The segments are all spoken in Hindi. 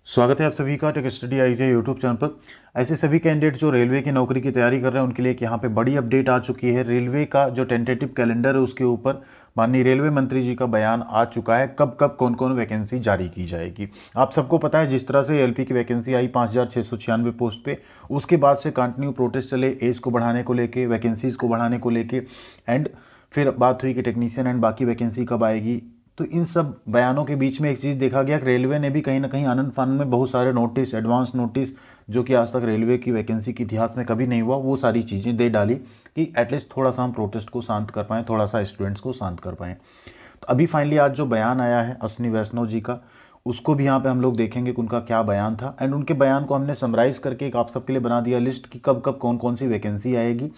स्वागत है आप सभी का tech study ITI YouTube channel पर। ऐसे सभी कैंडिडेट जो रेलवे की नौकरी की तैयारी कर रहे हैं उनके लिए एक यहाँ पे बड़ी अपडेट आ चुकी है। रेलवे का जो टेंटेटिव कैलेंडर है उसके ऊपर माननीय रेलवे मंत्री जी का बयान आ चुका है, कब कब कौन कौन वैकेंसी जारी की जाएगी। आप सबको पता है जिस तरह से एलपी की वैकेंसी आई 5,696 पोस्ट पे, उसके बाद से कंटिन्यू प्रोटेस्ट चले एज को बढ़ाने को लेके, वैकेंसीज़ को बढ़ाने को लेके, एंड फिर बात हुई कि टेक्नीशियन एंड बाकी वैकेंसी कब आएगी। तो इन सब बयानों के बीच में एक चीज़ देखा गया कि रेलवे ने भी कहीं ना कहीं आनंद फानंद में बहुत सारे नोटिस, एडवांस नोटिस, जो कि आज तक रेलवे की वैकेंसी के इतिहास में कभी नहीं हुआ, वो सारी चीज़ें दे डाली कि एटलीस्ट थोड़ा सा हम प्रोटेस्ट को शांत कर पाएँ, थोड़ा सा स्टूडेंट्स को शांत कर पाएँ। तो अभी फाइनली आज जो बयान आया है अश्विनी वैष्णव जी का, उसको भी यहाँ पे हम लोग देखेंगे कि उनका क्या बयान था, एंड उनके बयान को हमने समराइज़ करके एक आप सबके लिए बना दिया लिस्ट कि कब कब कौन कौन सी वैकेंसी आएगी।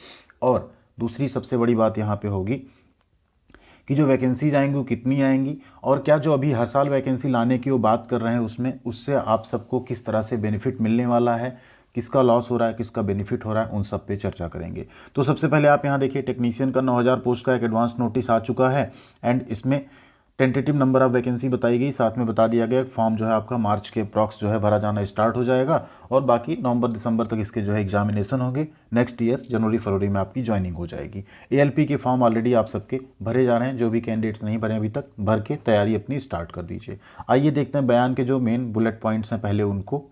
और दूसरी सबसे बड़ी बात यहाँ पे होगी कि जो वैकेंसीज आएंगी वो कितनी आएंगी, और क्या जो अभी हर साल वैकेंसी लाने की वो बात कर रहे हैं उसमें उससे आप सबको किस तरह से बेनिफिट मिलने वाला है, किसका लॉस हो रहा है, किसका बेनिफिट हो रहा है, उन सब पे चर्चा करेंगे। तो सबसे पहले आप यहाँ देखिए, टेक्नीशियन का 9,000 पोस्ट का एक एडवांस नोटिस आ चुका है, एंड इसमें टेंटेटिव नंबर ऑफ वैकेंसी बताई गई, साथ में बता दिया गया फॉर्म जो है आपका मार्च के अप्रॉक्स जो है भरा जाना स्टार्ट हो जाएगा, और बाकी नवंबर दिसंबर तक इसके जो है एग्जामिनेशन होंगे। नेक्स्ट ईयर जनवरी फरवरी में आपकी ज्वाइनिंग हो जाएगी। एएलपी के फॉर्म ऑलरेडी आप सबके भरे जा रहे हैं, जो भी कैंडिडेट्स नहीं भरे अभी तक भर के तैयारी अपनी स्टार्ट कर दीजिए। आइए देखते हैं बयान के जो मेन बुलेट पॉइंट्स हैं पहले उनको।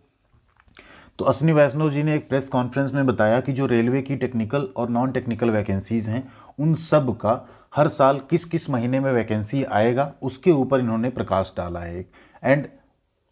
तो अश्विनी वैष्णव जी ने एक प्रेस कॉन्फ्रेंस में बताया कि जो रेलवे की टेक्निकल और नॉन टेक्निकल वैकेंसीज़ हैं उन सब का हर साल किस किस महीने में वैकेंसी आएगा उसके ऊपर इन्होंने प्रकाश डाला है। एंड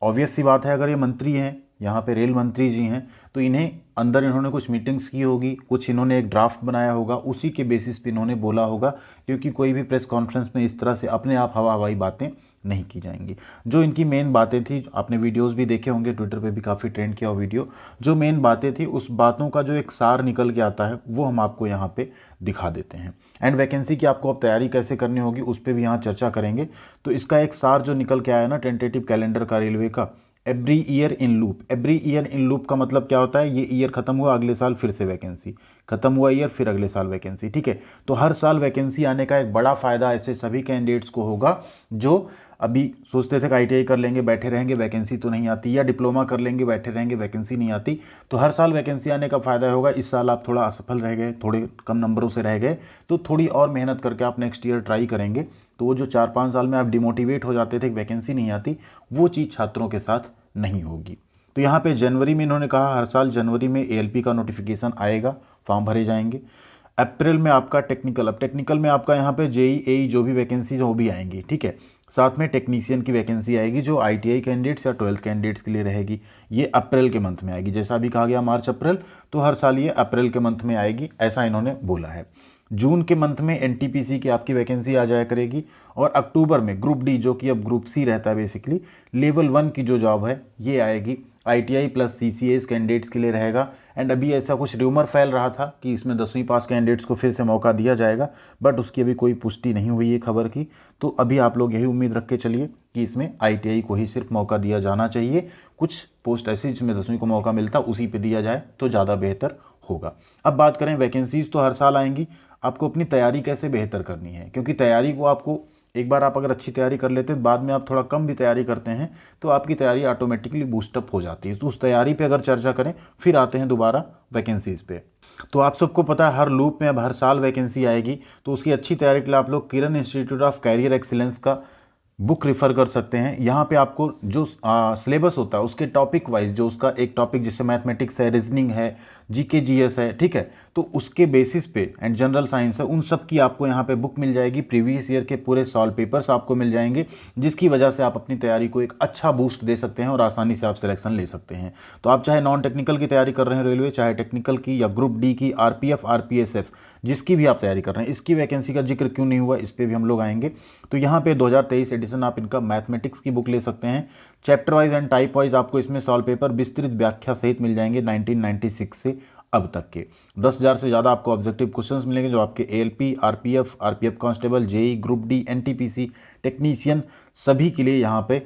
ऑब्वियस सी बात है, अगर ये मंत्री हैं, यहाँ पे रेल मंत्री जी हैं, तो इन्हें अंदर इन्होंने कुछ मीटिंग्स की होगी, कुछ इन्होंने एक ड्राफ्ट बनाया होगा, उसी के बेसिस पे इन्होंने बोला होगा, क्योंकि कोई भी प्रेस कॉन्फ्रेंस में इस तरह से अपने आप हवा हवाई बातें नहीं की जाएंगी। जो इनकी मेन बातें थी, आपने वीडियोस भी देखे होंगे, ट्विटर पे भी काफ़ी ट्रेंड किया वो वीडियो, जो मेन बातें थी उस बातों का जो एक सार निकल के आता है वो हम आपको यहाँ पे दिखा देते हैं। एंड वैकेंसी की आपको अब तैयारी कैसे करनी होगी उस पर भी यहाँ चर्चा करेंगे। तो इसका एक सार जो निकल के आया ना टेंटेटिव कैलेंडर का रेलवे का, every year in loop. Every year in loop का मतलब क्या होता है, ये ईयर खत्म हुआ अगले साल फिर से वैकेंसी, खत्म हुआ ईयर फिर अगले साल वैकेंसी, ठीक है। तो हर साल वैकेंसी आने का एक बड़ा फायदा ऐसे सभी कैंडिडेट्स को होगा जो अभी सोचते थे कि आईटीआई कर लेंगे बैठे रहेंगे वैकेंसी तो नहीं आती, या डिप्लोमा कर लेंगे बैठे रहेंगे वैकेंसी नहीं आती। तो हर साल वैकेंसी आने का फ़ायदा होगा। इस साल आप थोड़ा असफल रह गए, थोड़े कम नंबरों से रह गए, तो थोड़ी और मेहनत करके आप नेक्स्ट ईयर ट्राई करेंगे, तो वो जो 4-5 साल में आप डिमोटिवेट हो जाते थे कि वैकेंसी नहीं आती, वो चीज़ छात्रों के साथ नहीं होगी। तो यहाँ पे जनवरी में इन्होंने कहा हर साल जनवरी में एएलपी का नोटिफिकेशन आएगा, फॉर्म भरे जाएंगे। अप्रैल में आपका टेक्निकल, अब टेक्निकल में आपका यहाँ पे जेई एई जो भी वैकेंसी वो भी आएंगी, ठीक है। साथ में टेक्नीशियन की वैकेंसी आएगी जो आईटीआई कैंडिडेट्स या 12th कैंडिडेट्स के लिए रहेगी। ये अप्रैल के मंथ में आएगी, जैसा अभी कहा गया मार्च अप्रैल, तो हर साल ये अप्रैल के मंथ में आएगी, ऐसा इन्होंने बोला है। जून के मंथ में एनटीपीसी की आपकी वैकेंसी आ जाया करेगी, और अक्टूबर में ग्रुप डी जो कि अब ग्रुप सी रहता है बेसिकली, लेवल 1 की जो जॉब है ये आएगी। आईटीआई प्लस सीसीएस कैंडिडेट्स के लिए रहेगा। एंड अभी ऐसा कुछ र्यूमर फैल रहा था कि इसमें 10वीं पास कैंडिडेट्स को फिर से मौका दिया जाएगा, बट उसकी अभी कोई पुष्टि नहीं हुई है खबर की। तो अभी आप लोग यही उम्मीद रख के चलिए कि इसमें आईटीआई को ही सिर्फ मौका दिया जाना चाहिए। कुछ पोस्ट ऐसी जिसमें 10वीं को मौका मिलता उसी पे दिया जाए तो ज़्यादा बेहतर होगा। अब बात करें वैकेंसीज, तो हर साल आएंगी, आपको अपनी तैयारी कैसे बेहतर करनी है, क्योंकि तैयारी को आपको एक बार आप अगर अच्छी तैयारी कर लेते हैं, बाद में आप थोड़ा कम भी तैयारी करते हैं तो आपकी तैयारी ऑटोमेटिकली बूस्टअप हो जाती है। तो उस तैयारी पे अगर चर्चा करें, फिर आते हैं दोबारा वैकेंसीज पे। तो आप सबको पता है हर लूप में अब हर साल वैकेंसी आएगी, तो उसकी अच्छी तैयारी के लिए आप लोग किरण इंस्टीट्यूट ऑफ कैरियर एक्सीलेंस का बुक रिफ़र कर सकते हैं। यहाँ पे आपको जो सिलेबस होता है उसके टॉपिक वाइज, जो उसका एक टॉपिक जैसे मैथमेटिक्स है, रीजनिंग है, जीके जीएस है, ठीक है, तो उसके बेसिस पे एंड जनरल साइंस है, उन सब की आपको यहाँ पे बुक मिल जाएगी। प्रीवियस ईयर के पूरे सॉल्व पेपर्स आपको मिल जाएंगे, जिसकी वजह से आप अपनी तैयारी को एक अच्छा बूस्ट दे सकते हैं और आसानी से आप सिलेक्शन ले सकते हैं। तो आप चाहे नॉन टेक्निकल की तैयारी कर रहे हैं रेलवे, चाहे टेक्निकल की या ग्रुप डी की, आरपीएफ आरपीएसएफ, जिसकी भी आप तैयारी कर रहे हैं, इसकी वैकेंसी का जिक्र क्यों नहीं हुआ इस पर भी हम लोग आएंगे। तो यहाँ पे 2023 एडिशन आप इनका मैथमेटिक्स की बुक ले सकते हैं। Chapter wise and type wise आपको इसमें सॉल्व पेपर विस्तृत व्याख्या सहित मिल जाएंगे 1996 से अब तक के। 10,000 से ज़्यादा आपको ऑब्जेक्टिव क्वेश्चंस मिलेंगे जो आपके ALP, RPF constable, JE, group D, NTPC, technician सभी के लिए यहाँ पे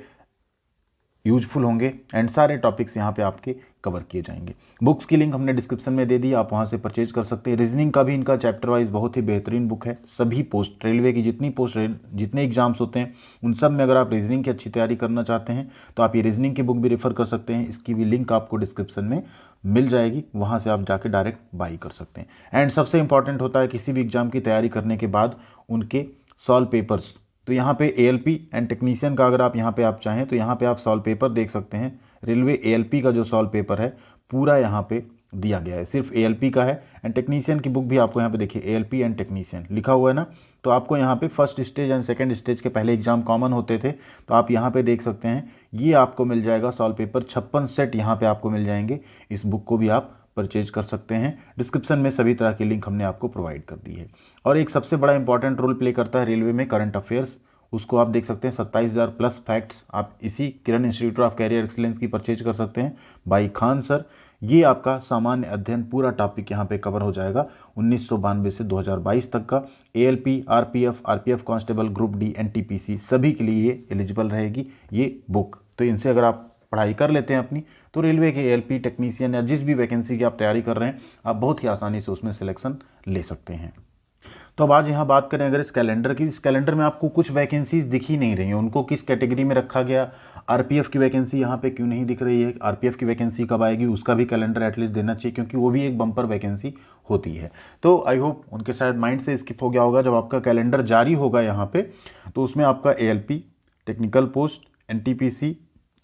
यूजफुल होंगे एंड सारे टॉपिक्स यहाँ पे आपके कवर किए जाएंगे। बुक्स की लिंक हमने डिस्क्रिप्शन में दे दी, आप वहाँ से परचेज कर सकते हैं। रीजनिंग का भी इनका चैप्टर वाइज बहुत ही बेहतरीन बुक है। सभी पोस्ट, रेलवे की जितने एग्जाम्स होते हैं उन सब में अगर आप रीजनिंग की अच्छी तैयारी करना चाहते हैं तो आप ये रीजनिंग की बुक भी रेफर कर सकते हैं। इसकी भी लिंक आपको डिस्क्रिप्शन में मिल जाएगी, वहाँ से आप जाके डायरेक्ट बाई कर सकते हैं। एंड सबसे इंपॉर्टेंट होता है किसी भी एग्जाम की तैयारी करने के बाद उनके सॉल्व पेपर्स। तो यहाँ पे ALP एंड टेक्नीशियन का अगर आप यहाँ पे आप चाहें तो यहाँ पे आप सॉल्व पेपर देख सकते हैं। रेलवे ALP का जो सॉल्व पेपर है पूरा यहाँ पे दिया गया है, सिर्फ ALP का है। एंड टेक्नीशियन की बुक भी आपको यहाँ पे देखिए ALP एंड टेक्नीशियन लिखा हुआ है ना। तो आपको यहाँ पे first stage and second stage के पहले एग्जाम कॉमन होते थे, तो आप यहाँ पे देख सकते हैं ये आपको मिल जाएगा सॉल्व पेपर 56 सेट यहाँ पे आपको मिल जाएंगे। इस बुक को भी आप परचेज कर सकते हैं। डिस्क्रिप्शन में सभी तरह की लिंक हमने आपको प्रोवाइड कर दी है। और एक सबसे बड़ा इंपॉर्टेंट रोल प्ले करता है रेलवे में करंट अफेयर्स, उसको आप देख सकते हैं 27,000 प्लस फैक्ट्स आप इसी किरण इंस्टीट्यूट ऑफ कैरियर एक्सीलेंस की परचेज कर सकते हैं बाई खान सर। ये आपका सामान्य अध्ययन पूरा टॉपिक यहाँ पे कवर हो जाएगा 1992 से 2022 तक का। ALP, RPF constable, group D, NTPC सभी के लिए ये एलिजिबल रहेगी ये बुक। तो इनसे अगर आप पढ़ाई कर लेते हैं अपनी तो रेलवे के ALP, टेक्नीशियन या जिस भी वैकेंसी की आप तैयारी कर रहे हैं आप बहुत ही आसानी से उसमें सिलेक्शन ले सकते हैं। तो अब आज यहाँ बात करें अगर इस कैलेंडर की, इस कैलेंडर में आपको कुछ वैकेंसीज दिख ही नहीं रही हैं, उनको किस कैटेगरी में रखा गया। RPF की वैकेंसी यहाँ पे क्यों नहीं दिख रही है, RPF की वैकेंसी कब आएगी, उसका भी कैलेंडर एटलीस्ट देना चाहिए क्योंकि वो भी एक बम्पर वैकेंसी होती है। तो आई होप उनके शायद माइंड से स्किप हो गया होगा। जब आपका कैलेंडर जारी होगा यहाँ पे तो उसमें आपका ALP, technical post, NTPC,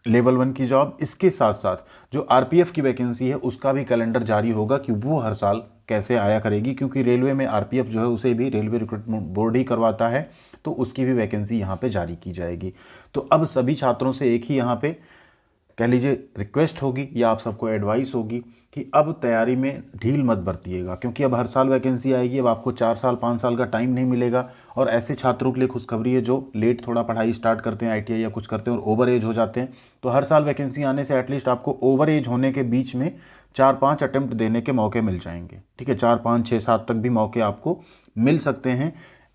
level 1 की जॉब, इसके साथ साथ जो RPF की वैकेंसी है उसका भी कैलेंडर जारी होगा कि वो हर साल कैसे आया करेगी, क्योंकि रेलवे में RPF जो है उसे भी रेलवे रिक्रूटमेंट बोर्ड ही करवाता है, तो उसकी भी वैकेंसी यहाँ पे जारी की जाएगी। तो अब सभी छात्रों से एक ही यहाँ पे कह लीजिए रिक्वेस्ट होगी या आप सबको एडवाइस होगी कि अब तैयारी में ढील मत बरतिएगा, क्योंकि अब हर साल वैकेंसी आएगी। अब आपको 4 साल 5 साल का टाइम नहीं मिलेगा। और ऐसे छात्रों के लिए खुशखबरी है जो लेट थोड़ा पढ़ाई स्टार्ट करते हैं, ITI या कुछ करते हैं और ओवर एज हो जाते हैं। तो हर साल वैकेंसी आने से एटलीस्ट आपको ओवर एज होने के बीच में 4-5 अटेम्प्ट देने के मौके मिल जाएंगे। ठीक है, 4, 5, 6, 7 तक भी मौके आपको मिल सकते हैं।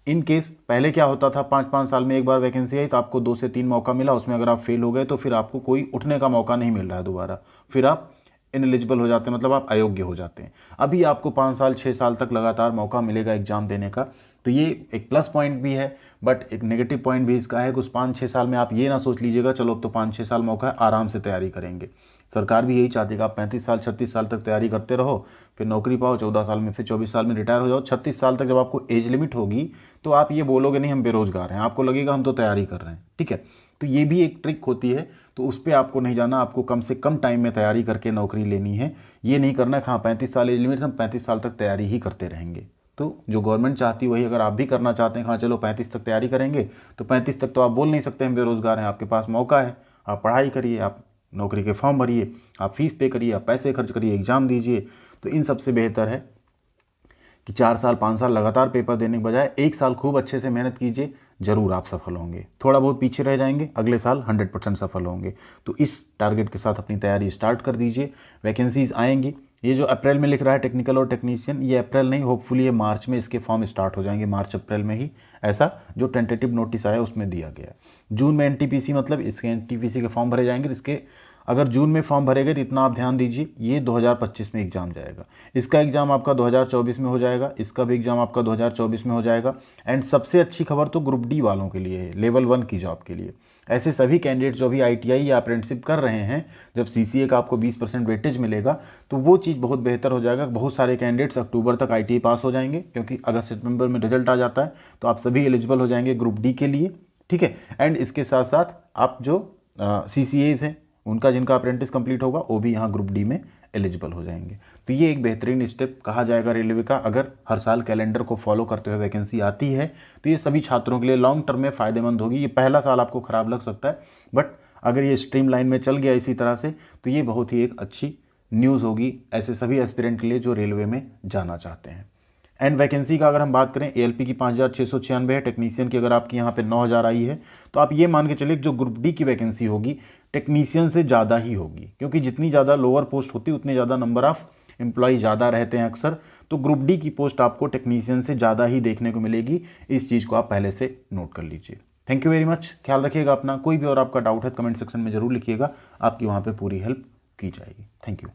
इन केस पहले क्या होता था, 5-5 साल में एक बार वैकेंसी आई तो आपको 2 से 3 मौका मिला, उसमें अगर आप फेल हो गए तो फिर आपको कोई उठने का मौका नहीं मिल रहा है दोबारा, फिर आप इनएलिजिबल हो जाते हैं, मतलब आप अयोग्य हो जाते हैं। अभी आपको 5 साल 6 साल तक लगातार मौका मिलेगा एग्जाम देने का। तो ये एक प्लस पॉइंट भी है, बट एक नेगेटिव पॉइंट भी इसका है कि उस 5-6 साल में आप ये ना सोच लीजिएगा चलो अब तो 5-6 साल मौका है, आराम से तैयारी करेंगे। सरकार भी यही चाहती है कि आप 35 साल 36 साल तक तैयारी करते रहो, फिर नौकरी पाओ 14 साल में, फिर 24 साल में रिटायर हो जाओ। 36 साल तक जब आपको एज लिमिट होगी तो आप ये बोलोगे नहीं हम बेरोजगार हैं, आपको लगेगा हम तो तैयारी कर रहे हैं। ठीक है, तो ये भी एक ट्रिक होती है, तो उस पर आपको नहीं जाना। आपको कम से कम टाइम में तैयारी करके नौकरी लेनी है। ये नहीं करना कि हाँ 35 साल एज लिमिट, हम 35 साल तक तैयारी ही करते रहेंगे। तो जो गवर्नमेंट चाहती है वही अगर आप भी करना चाहते हैं, हाँ चलो 35 तक तैयारी करेंगे, तो 35 तक तो आप बोल नहीं सकते हम बेरोजगार हैं। आपके पास मौका है, आप पढ़ाई करिए, आप नौकरी के फॉर्म भरिए, आप फीस पे करिए, आप पैसे खर्च करिए, एग्जाम दीजिए। तो इन सबसे बेहतर है कि 4 साल 5 साल लगातार पेपर देने के बजाय 1 साल खूब अच्छे से मेहनत कीजिए, ज़रूर आप सफल होंगे। थोड़ा बहुत पीछे रह जाएंगे, अगले साल 100% सफल होंगे। तो इस टारगेट के साथ अपनी तैयारी स्टार्ट कर दीजिए। वैकेंसीज आएंगी, ये जो अप्रैल में लिख रहा है टेक्निकल और टेक्नीशियन, ये अप्रैल नहीं, होपफुली ये मार्च में इसके फॉर्म स्टार्ट हो जाएंगे, मार्च अप्रैल में ही, ऐसा जो टेंटेटिव नोटिस आया उसमें दिया गया है। जून में NTPC, मतलब इसके NTPC के फॉर्म भरे जाएंगे। इसके अगर जून में फॉर्म भरेगा तो इतना आप ध्यान दीजिए, ये 2025 में एग्जाम जाएगा। इसका एग्ज़ाम आपका 2024 में हो जाएगा, इसका भी एग्ज़ाम आपका 2024 में हो जाएगा। एंड सबसे अच्छी खबर तो ग्रुप D वालों के लिए है, लेवल 1 की जॉब के लिए। ऐसे सभी कैंडिडेट जो भी ITI या अप्रेंटिसशिप कर रहे हैं, जब CCA का आपको 20% वेटेज मिलेगा तो वो चीज़ बहुत बेहतर हो जाएगा। बहुत सारे कैंडिडेट्स अक्टूबर तक ITI पास हो जाएंगे, क्योंकि अगस्त सितंबर में रिजल्ट आ जाता है, तो आप सभी एलिजिबल हो जाएंगे ग्रुप D के लिए। ठीक है, एंड इसके साथ साथ आप जो CCAs हैं उनका, जिनका अप्रेंटिस कंप्लीट होगा, वो भी यहाँ ग्रुप D में एलिजिबल हो जाएंगे। तो ये एक बेहतरीन स्टेप कहा जाएगा रेलवे का। अगर हर साल कैलेंडर को फॉलो करते हुए वैकेंसी आती है तो ये सभी छात्रों के लिए लॉन्ग टर्म में फ़ायदेमंद होगी। ये पहला साल आपको ख़राब लग सकता है, बट अगर ये स्ट्रीम लाइन में चल गया इसी तरह से तो ये बहुत ही एक अच्छी न्यूज़ होगी ऐसे सभी एस्पिरेंट के लिए जो रेलवे में जाना चाहते हैं। एंड वैकेंसी का अगर हम बात करें, ALP की 5,696 है, टेक्नीशियन की अगर आपकी यहाँ पे 9,000 आई है, तो आप ये मान के चलिए जो ग्रुप D की वैकेंसी होगी टेक्नीशियन से ज़्यादा ही होगी, क्योंकि जितनी ज़्यादा लोअर पोस्ट होती है उतने ज़्यादा नंबर ऑफ़ एम्प्लॉय ज़्यादा रहते हैं अक्सर। तो ग्रुप D की पोस्ट आपको टेक्नीशियन से ज़्यादा ही देखने को मिलेगी। इस चीज़ को आप पहले से नोट कर लीजिए। थैंक यू वेरी मच, ख्याल रखिएगा अपना। कोई भी और आपका डाउट है कमेंट सेक्शन में जरूर लिखिएगा, आपकी वहाँ पे पूरी हेल्प की जाएगी। Thank you.